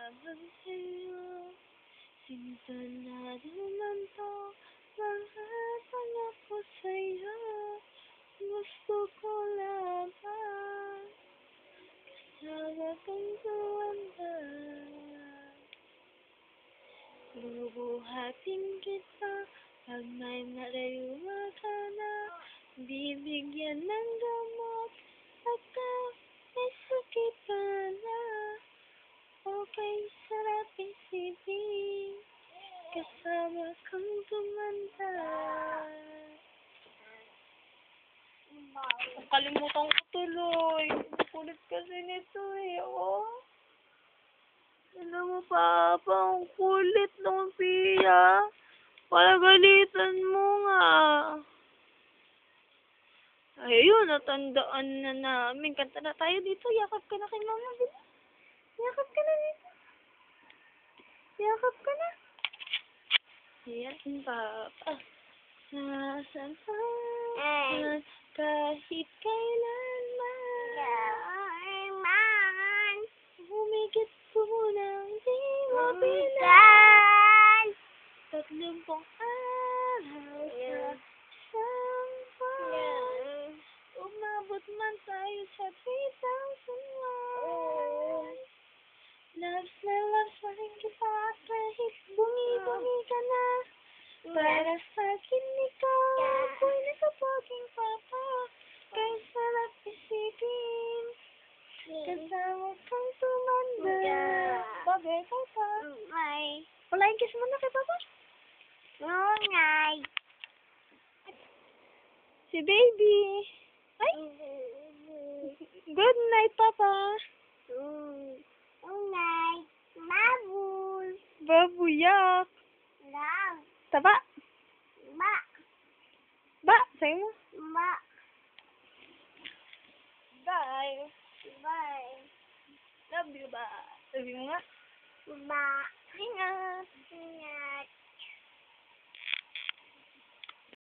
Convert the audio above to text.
laban sa'yo. Sinta na naman to, lahat ang ako sa'yo. Gusto ko laban, kasama kang tuwanda. Bubuhatin kita, pag may malayuwa ka na. Bibigyan ng gamot, pagka may sakit ka na. Okay, sarap isipin, kasama kang tumanda. Nakalimutan ko tuloy. Kulit kasi nito eh, oh. Alam mo, Papa, ang kulit ng Pia. Palagalitan mo nga. Ayun, natandaan na namin. Kanta na tayo dito. Yakap ka na kay Mama. Dito. Yakap ka na dito. Yakap ka na. Ayan, Papa. Nasaan pa? Kahit kailanman. Humigit po nang di mabilan. 30 araw sa isang buwan. Umabot man tayo sa 3,001. Loves na rin kita kahit bungi-bungi ka na. Para sa'kin ikaw ako'y nakapaging Papa. Kaya sarap isipin, kasama kang tumanda. Bagay, Papa. Wala yung kiss mo na kay Papa? Si baby. Ay! Good night, Papa. Babuyak. Taba. Ba, sa'yo mo. Bye. Love you, ba? Sabi mo nga. Ingat.